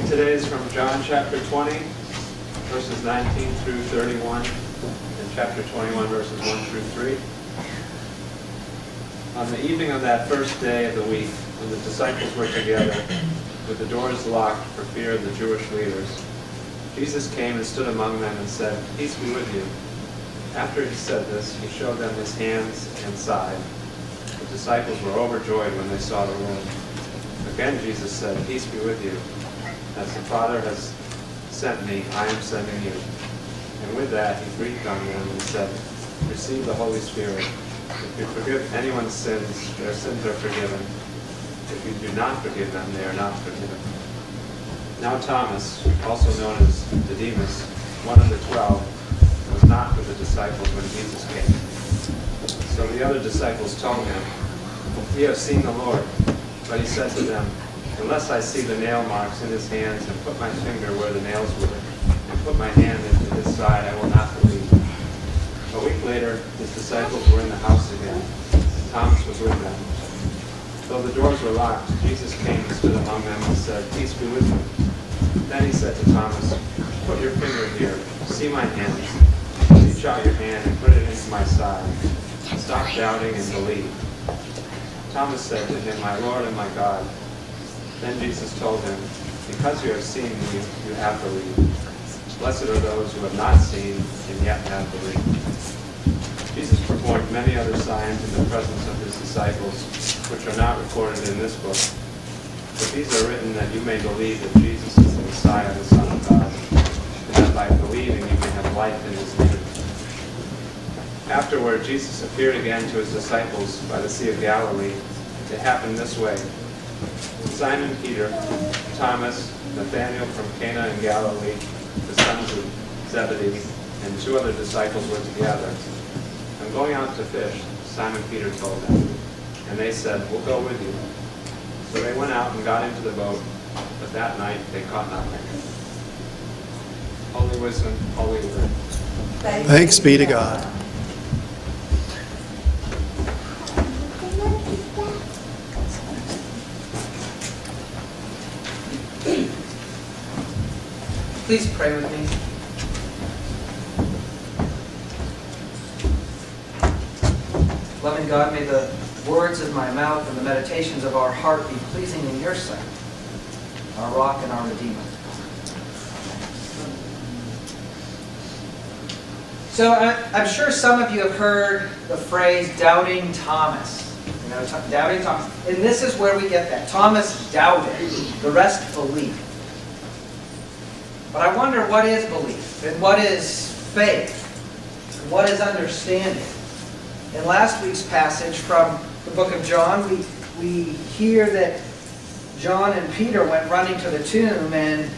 Today is from John chapter 20, verses 19 through 31, and chapter 21, verses 1 through 3. On the evening of that first day of the week, when the disciples were together, with the doors locked for fear of the Jewish leaders, Jesus came and stood among them and said, "Peace be with you." After he said this, he showed them his hands and side. The disciples were overjoyed when they saw the Lord. Again Jesus said, "Peace be with you. As the Father has sent me, I am sending you." And with that, he breathed on them and said, "Receive the Holy Spirit. If you forgive anyone's sins, their sins are forgiven. If you do not forgive them, they are not forgiven." Now Thomas, also known as Didymus, one of the 12, was not with the disciples when Jesus came. So the other disciples told him, "We have seen the Lord." But he said to them, "Unless I see the nail marks in his hands and put my finger where the nails were and put my hand into his side, I will not believe." A week later, his disciples were in the house again. Thomas was with them. Though the doors were locked, Jesus came and stood among them and said, "Peace be with you." Then he said to Thomas, "Put your finger here. See my hands. Reach out your hand and put it into my side. Stop doubting and believe." Thomas said to him, "My Lord and my God." Then Jesus told him, "Because you have seen me, you have believed. Blessed are those who have not seen and yet have believed." Jesus performed many other signs in the presence of his disciples, which are not recorded in this book. But these are written that you may believe that Jesus is the Messiah, the Son of God, and that by believing you may have life in his name. Afterward, Jesus appeared again to his disciples by the Sea of Galilee. It happened this way. Simon Peter, Thomas, Nathanael from Cana in Galilee, the sons of Zebedee, and 2 other disciples were together. "I'm going out to fish," Simon Peter told them. And they said, "We'll go with you." So they went out and got into the boat, but that night they caught nothing. Holy wisdom, holy word. Thanks be to God. Please pray with me. Loving God, may the words of my mouth and the meditations of our heart be pleasing in your sight, our rock and our redeemer. So I'm sure some of you have heard the phrase doubting Thomas. You know, doubting Thomas. And this is where we get that. Thomas doubted. The rest believed. But I wonder, what is belief? And what is faith? And what is understanding? In last week's passage from the book of John, we hear that John and Peter went running to the tomb and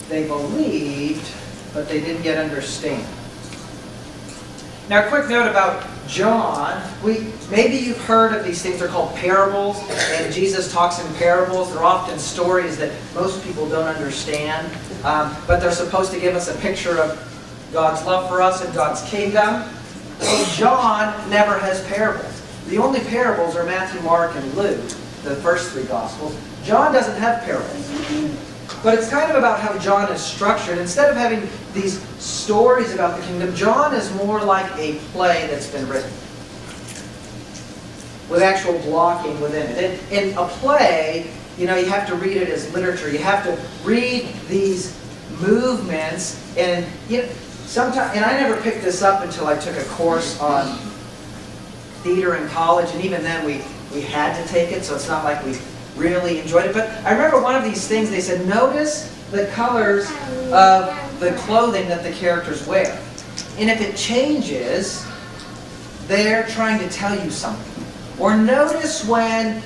they believed, but they didn't yet understand. Now, a quick note about John. Maybe you've heard of these things. They're called parables, and Jesus talks in parables. They're often stories that most people don't understand, but they're supposed to give us a picture of God's love for us and God's kingdom. So John never has parables. The only parables are Matthew, Mark, and Luke, the first 3 Gospels. John doesn't have parables. But it's kind of about how John is structured. Instead of having these stories about the kingdom, John is more like a play that's been written, with actual blocking within it. In a play, you have to read it as literature. You have to read these movements, and sometimes, and I never picked this up until I took a course on theater in college, and even then we had to take it, so it's not like we really enjoyed it. But I remember one of these things, they said, notice the colors of the clothing that the characters wear. And if it changes, they're trying to tell you something. Or notice when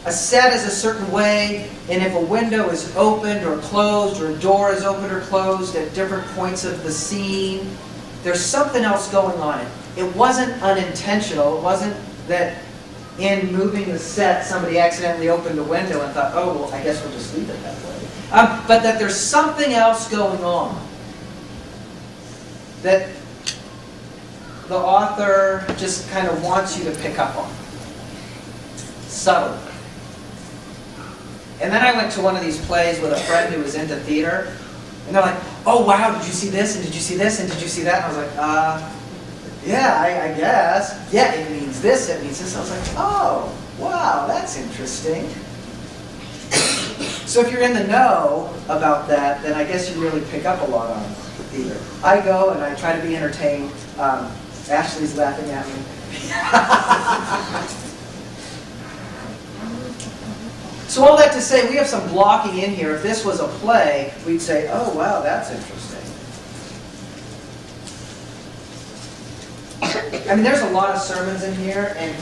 a set is a certain way, and if a window is opened or closed, or a door is opened or closed at different points of the scene, there's something else going on. It wasn't unintentional. It wasn't that in moving the set, somebody accidentally opened a window and thought, "Oh, well, I guess we'll just leave it that way." But that there's something else going on that the author just kind of wants you to pick up on. Subtly. And then I went to one of these plays with a friend who was into theater, and they're like, oh wow, did you see this, and did you see this, and did you see that? And I was like, yeah, I guess. Yeah, it means this, it means this. I was like, oh, wow, that's interesting. So if you're in the know about that, then I guess you really pick up a lot on theater. I go and I try to be entertained. Ashley's laughing at me. So all that to say, we have some blocking in here. If this was a play, we'd say, oh wow, that's interesting. I mean, there's a lot of sermons in here, and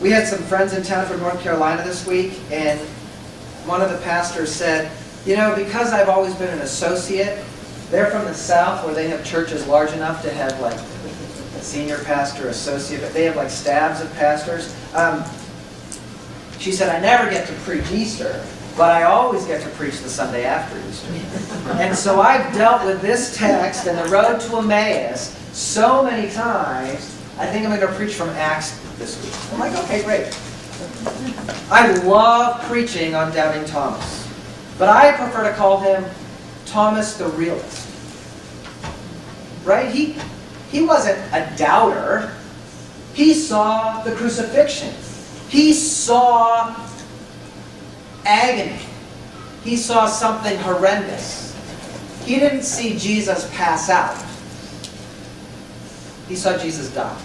we had some friends in town from North Carolina this week, and one of the pastors said, you know, because I've always been an associate, they're from the South where they have churches large enough to have like a senior pastor, associate, but they have like stabs of pastors. She said, I never get to preach Easter, but I always get to preach the Sunday after Easter. And so I've dealt with this text and the road to Emmaus so many times, I think I'm going to preach from Acts this week. I'm like, okay, great. I love preaching on Doubting Thomas, but I prefer to call him Thomas the Realist. Right? He wasn't a doubter. He saw the crucifixion. He saw agony. He saw something horrendous. He didn't see Jesus pass out. He saw Jesus die.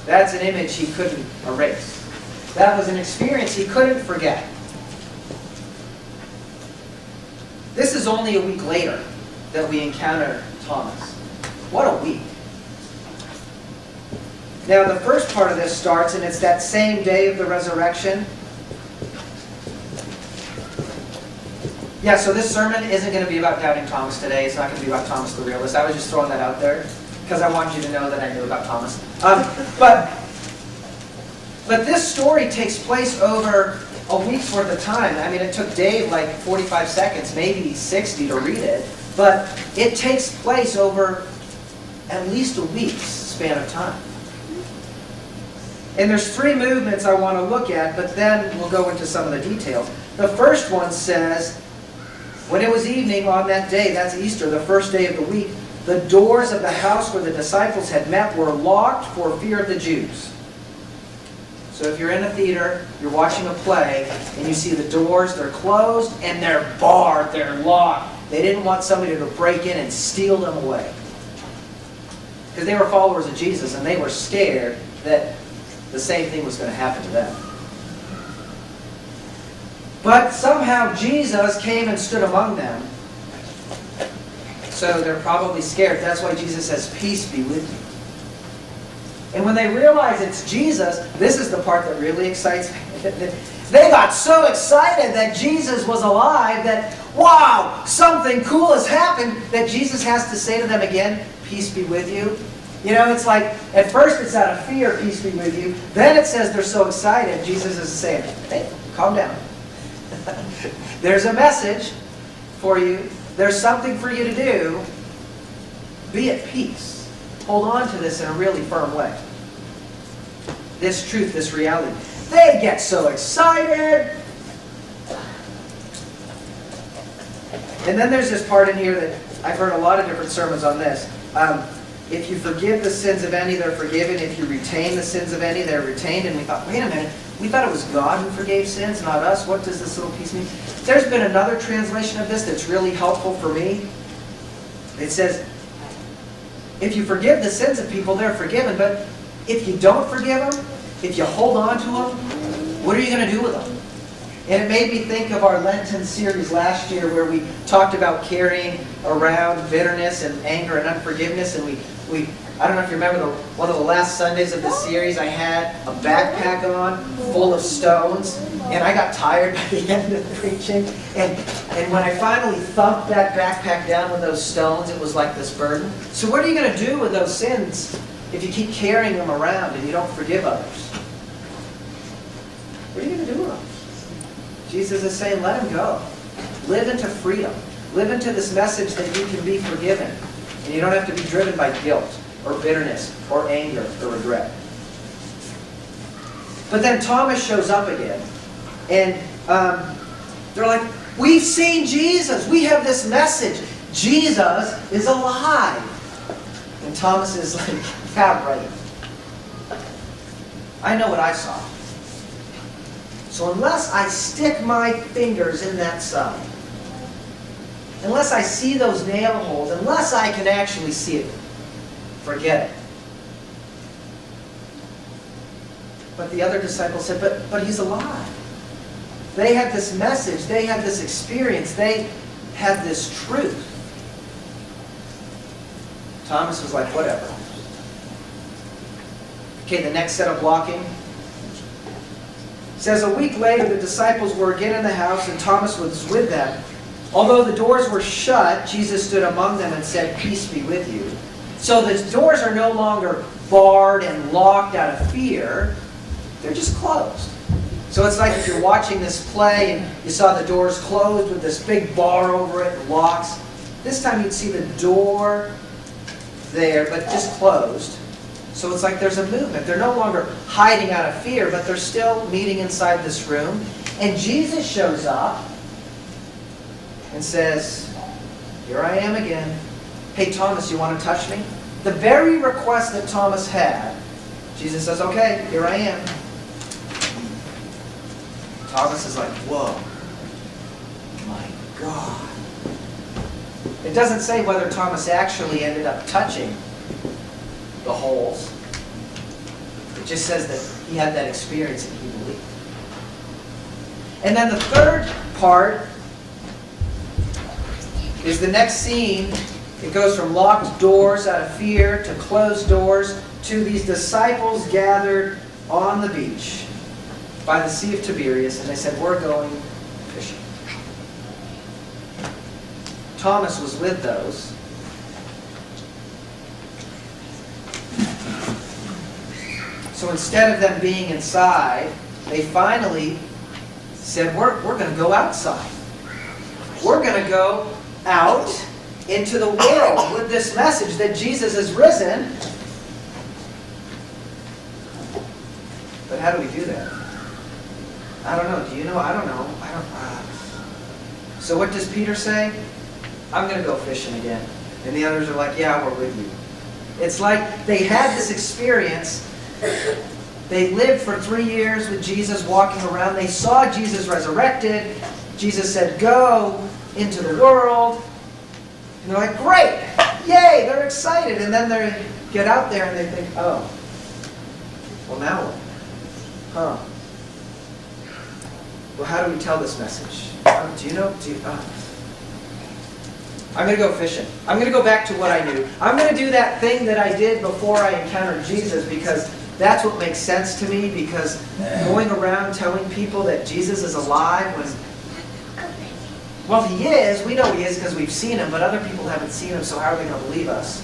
That's an image he couldn't erase. That was an experience he couldn't forget. This is only a week later that we encounter Thomas. What a week. Now the first part of this starts, and it's that same day of the resurrection. Yeah, so this sermon isn't going to be about Doubting Thomas today. It's not going to be about Thomas the Realist. I was just throwing that out there because I wanted you to know that I knew about Thomas. But this story takes place over a week's worth of time. I mean, it took Dave like 45 seconds, maybe 60 to read it. But it takes place over at least a week's span of time. And there's three movements I want to look at, but then we'll go into some of the details. The first one says, when it was evening on that day, that's Easter, the first day of the week, the doors of the house where the disciples had met were locked for fear of the Jews. So if you're in a theater, you're watching a play, and you see the doors, they're closed, and they're barred, they're locked. They didn't want somebody to break in and steal them away. Because they were followers of Jesus, and they were scared that the same thing was going to happen to them. But somehow Jesus came and stood among them. So they're probably scared. That's why Jesus says, peace be with you. And when they realize it's Jesus, this is the part that really excites me. They got so excited that Jesus was alive that, wow, something cool has happened, that Jesus has to say to them again, peace be with you. You know, it's like, at first it's out of fear, peace be with you. Then it says they're so excited, Jesus is saying, hey, calm down. There's a message for you. There's something for you to do. Be at peace. Hold on to this in a really firm way. This truth, this reality. They get so excited. And then there's this part in here that I've heard a lot of different sermons on this. If you forgive the sins of any, they're forgiven. If you retain the sins of any, they're retained. And we thought, wait a minute, we thought it was God who forgave sins, not us. What does this little piece mean? There's been another translation of this that's really helpful for me. It says, if you forgive the sins of people, they're forgiven. But if you don't forgive them, if you hold on to them, what are you going to do with them? And it made me think of our Lenten series last year where we talked about carrying around bitterness and anger and unforgiveness. And I don't know if you remember one of the last Sundays of the series, I had a backpack on full of stones. And I got tired by the end of preaching. And when I finally thumped that backpack down with those stones, it was like this burden. So what are you going to do with those sins if you keep carrying them around and you don't forgive others? What are you going to do with them? Jesus is saying, let them go. Live into freedom. Live into this message that you can be forgiven. And you don't have to be driven by guilt or bitterness or anger or regret. But then Thomas shows up again. And they're like, we've seen Jesus. We have this message. Jesus is alive. And Thomas is like, yeah, right. I know what I saw. So unless I stick my fingers in that side, unless I see those nail holes, unless I can actually see it, forget it. But the other disciples said, but he's alive. They had this message, they had this experience, they had this truth. Thomas was like, whatever. Okay, the next set of blocking. It says, a week later, the disciples were again in the house, and Thomas was with them. Although the doors were shut, Jesus stood among them and said, peace be with you. So the doors are no longer barred and locked out of fear. They're just closed. So it's like if you're watching this play and you saw the doors closed with this big bar over it and locks. This time you'd see the door there, but just closed. So it's like there's a movement. They're no longer hiding out of fear, but they're still meeting inside this room. And Jesus shows up and says, here I am again. Hey, Thomas, you want to touch me? The very request that Thomas had, Jesus says, okay, here I am. Thomas is like, whoa, my God. It doesn't say whether Thomas actually ended up touching the holes. It just says that he had that experience and he believed. And then the third part is the next scene. It goes from locked doors out of fear to closed doors to these disciples gathered on the beach by the Sea of Tiberias, and they said, we're going fishing. Thomas was with those. So instead of them being inside, they finally said, we're going to go outside. We're going to go out into the world with this message that Jesus is risen. But how do we do that? I don't know. Do you know? I don't know. So what does Peter say? I'm going to go fishing again. And the others are like, yeah, we're with you. It's like they had this experience. They lived for 3 years with Jesus walking around. They saw Jesus resurrected. Jesus said, go into the world. And they're like, great. Yay. They're excited. And then they get out there and they think, oh, well, now what? Huh. Well, how do we tell this message? Do you know? I'm going to go fishing. I'm going to go back to what I knew. I'm going to do that thing that I did before I encountered Jesus, because that's what makes sense to me, because going around telling people that Jesus is alive when, well, he is. We know he is because we've seen him, but other people haven't seen him, so how are they going to believe us?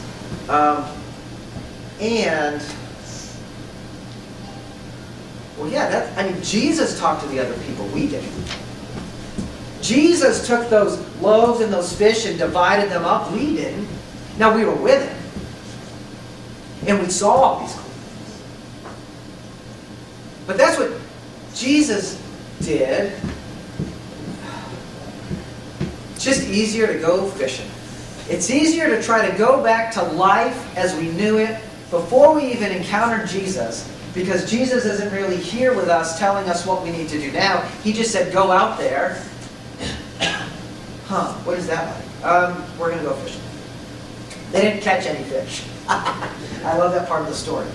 Well, yeah, Jesus talked to the other people. We didn't. Jesus took those loaves and those fish and divided them up. We didn't. Now, we were with him. And we saw all these things. But that's what Jesus did. It's just easier to go fishing. It's easier to try to go back to life as we knew it before we even encountered Jesus, because Jesus isn't really here with us telling us what we need to do now. He just said, go out there. What is that like? We're going to go fishing. They didn't catch any fish. I love that part of the story.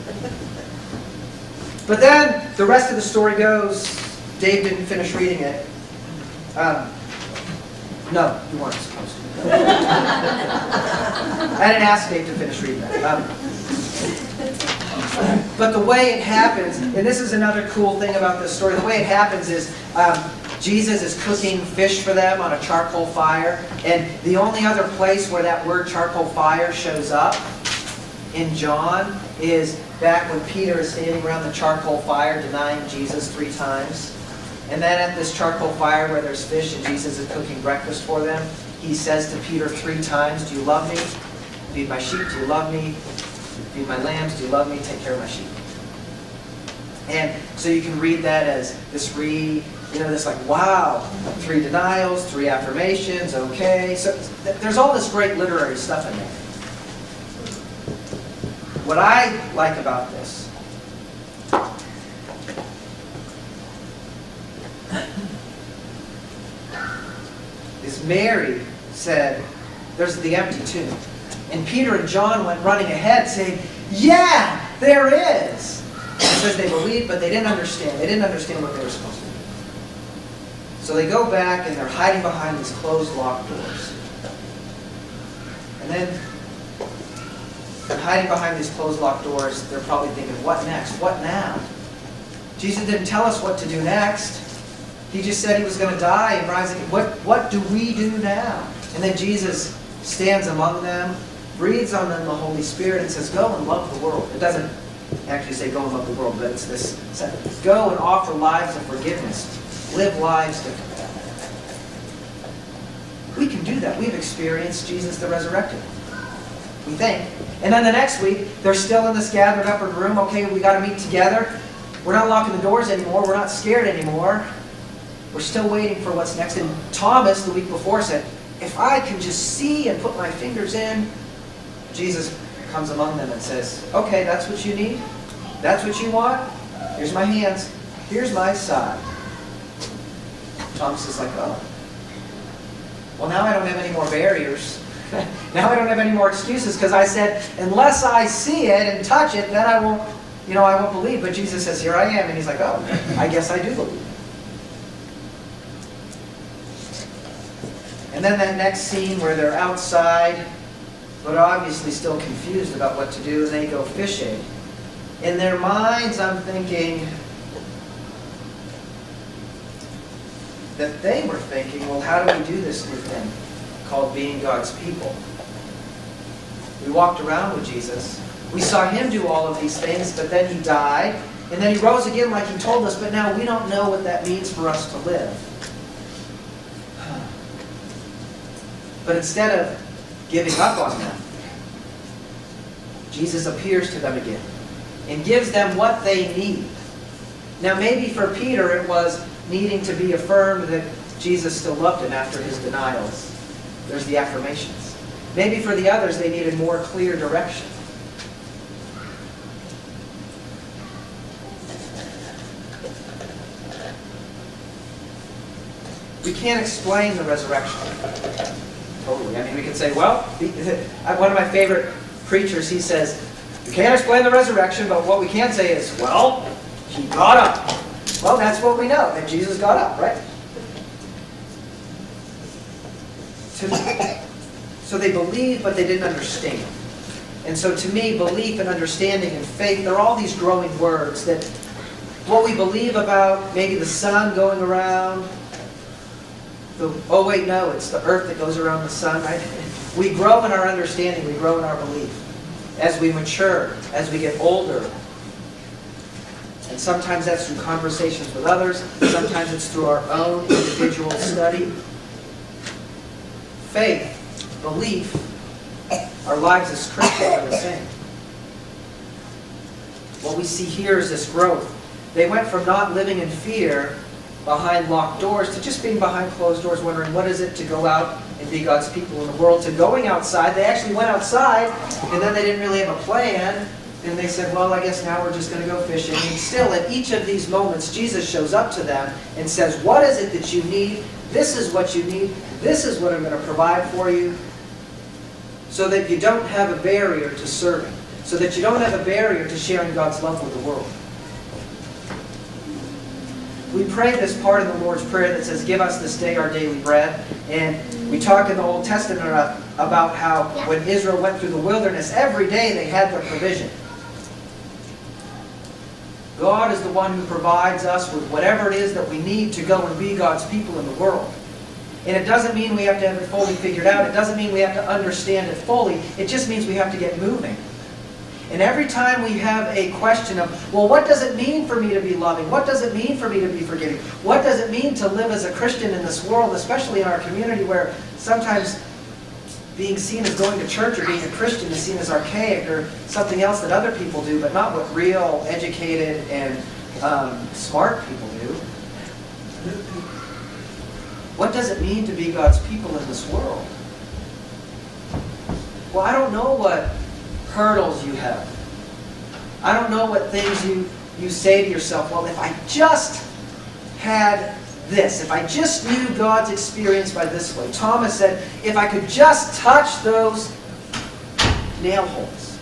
But then the rest of the story goes, Dave didn't finish reading it. No, you weren't supposed to. I didn't ask Dave to finish reading that. But the way it happens, and this is another cool thing about this story, the way it happens is Jesus is cooking fish for them on a charcoal fire. And the only other place where that word charcoal fire shows up in John is back when Peter is standing around the charcoal fire denying Jesus 3 times. And then at this charcoal fire where there's fish and Jesus is cooking breakfast for them, he says to Peter 3 times, do you love me? Feed my sheep, do you love me? Feed my lambs, do you love me? Take care of my sheep. And so you can read that as this this like, wow, 3 denials, 3 affirmations, okay. So there's all this great literary stuff in there. What I like about this is Mary said, there's the empty tomb. And Peter and John went running ahead saying, yeah, there is. It says they believed, but they didn't understand. They didn't understand what they were supposed to do. So they go back and they're hiding behind these closed, locked doors. And then, hiding behind these closed, locked doors, they're probably thinking, what next? What now? Jesus didn't tell us what to do next. He just said he was going to die and rise again. What do we do now? And then Jesus stands among them, breathes on them the Holy Spirit, and says, go and love the world. It doesn't actually say go and love the world, but it's this sentence. Go and offer lives of forgiveness. Live lives to... We can do that. We've experienced Jesus the resurrected. We think. And then the next week, they're still in this gathered upper room. Okay, we got to meet together. We're not locking the doors anymore. We're not scared anymore. We're still waiting for what's next. And Thomas, the week before, said, if I can just see and put my fingers in, Jesus comes among them and says, okay, that's what you need? That's what you want? Here's my hands. Here's my side. Thomas is like, oh. Well, now I don't have any more barriers. Now I don't have any more excuses because I said, unless I see it and touch it, then I won't believe. But Jesus says, here I am. And he's like, oh, I guess I do believe. And then that next scene where they're outside, but obviously still confused about what to do, and they go fishing. In their minds, I'm thinking that they were thinking, well, how do we do this new thing called being God's people? We walked around with Jesus. We saw him do all of these things, but then he died, and then he rose again like he told us, but now we don't know what that means for us to live. But instead of giving up on them, Jesus appears to them again and gives them what they need. Now maybe for Peter it was needing to be affirmed that Jesus still loved him after his denials. There's the affirmations. Maybe for the others they needed more clear direction. We can't explain the resurrection. Totally. I mean, we could say, well, one of my favorite preachers, he says, you can't explain the resurrection, but what we can say is, well, he got up. Well, that's what we know, that Jesus got up, right? So they believed, but they didn't understand. And so to me, belief and understanding and faith, they're all these growing words that what we believe about maybe the sun going around, oh wait, no, it's the earth that goes around the sun, right? We grow in our understanding, we grow in our belief. As we mature, as we get older. And sometimes that's through conversations with others, sometimes it's through our own individual study. Faith, belief, our lives as Christians are the same. What we see here is this growth. They went from not living in fear behind locked doors to just being behind closed doors, wondering what is it to go out and be God's people in the world, to going outside. They actually went outside, and then they didn't really have a plan, and they said, well, I guess now we're just going to go fishing. And still, at each of these moments, Jesus shows up to them and says, what is it that you need? This is what you need. This is what I'm going to provide for you, so that you don't have a barrier to serving, so that you don't have a barrier to sharing God's love with the world. We pray this part of the Lord's Prayer that says, give us this day our daily bread. And we talk in the Old Testament about how when Israel went through the wilderness, every day they had their provision. God is the one who provides us with whatever it is that we need to go and be God's people in the world. And it doesn't mean we have to have it fully figured out. It doesn't mean we have to understand it fully. It just means we have to get moving. And every time we have a question of, well, what does it mean for me to be loving? What does it mean for me to be forgiving? What does it mean to live as a Christian in this world, especially in our community where sometimes being seen as going to church or being a Christian is seen as archaic or something else that other people do, but not what real, educated, and Smart people do. What does it mean to be God's people in this world? Well, I don't know what hurdles you have. I don't know what things you say to yourself, well, if I just had this, if I just knew God's experience by this way. Thomas said, if I could just touch those nail holes.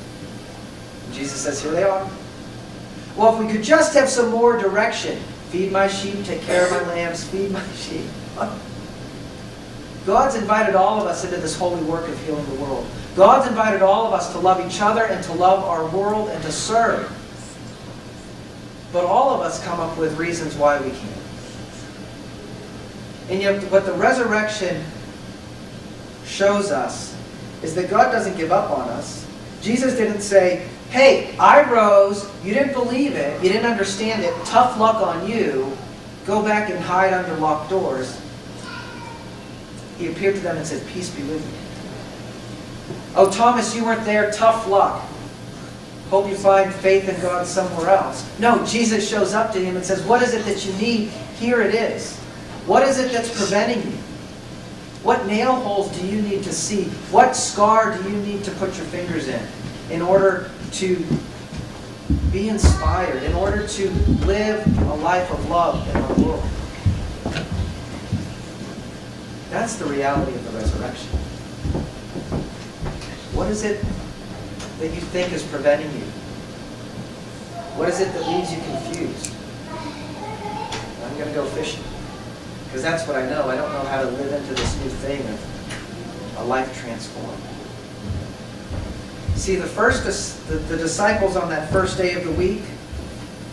And Jesus says, here they are. Well, if we could just have some more direction, feed my sheep, take care of my lambs, feed my sheep. God's invited all of us into this holy work of healing the world. God's invited all of us to love each other and to love our world and to serve. But all of us come up with reasons why we can't. And yet, what the resurrection shows us is that God doesn't give up on us. Jesus didn't say, hey, I rose, you didn't believe it, you didn't understand it, tough luck on you, go back and hide under locked doors. He appeared to them and said, peace be with you. Oh, Thomas, you weren't there, tough luck. Hope you find faith in God somewhere else. No, Jesus shows up to him and says, what is it that you need? Here it is. What is it that's preventing you? What nail holes do you need to see? What scar do you need to put your fingers in order to be inspired, in order to live a life of love in our world? That's the reality of the resurrection. What is it that you think is preventing you? What is it that leaves you confused? I'm going to go fishing. Because that's what I know. I don't know how to live into this new thing of a life transformed. See, the disciples on that first day of the week,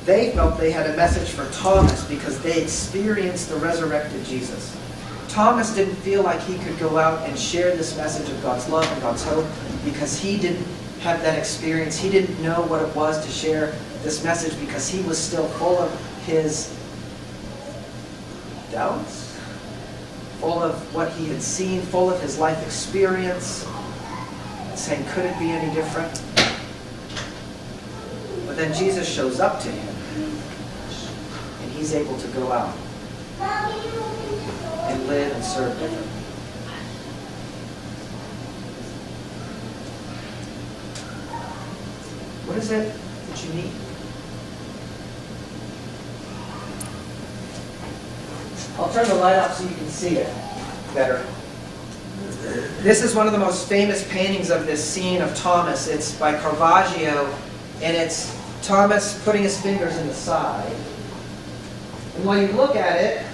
they felt they had a message for Thomas because they experienced the resurrected Jesus. Thomas didn't feel like he could go out and share this message of God's love and God's hope because he didn't have that experience. He didn't know what it was to share this message because he was still full of his doubts, full of what he had seen, full of his life experience, saying, could it be any different? But then Jesus shows up to him, and he's able to go out and live and serve differently. What is it that you need? I'll turn the light off so you can see it better. This is one of the most famous paintings of this scene of Thomas. It's by Caravaggio, and it's Thomas putting his fingers in the side. And while you look at it,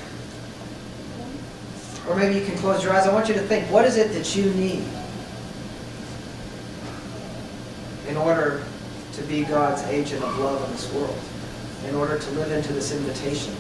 or maybe you can close your eyes, I want you to think, what is it that you need in order to be God's agent of love in this world? In order to live into this invitation?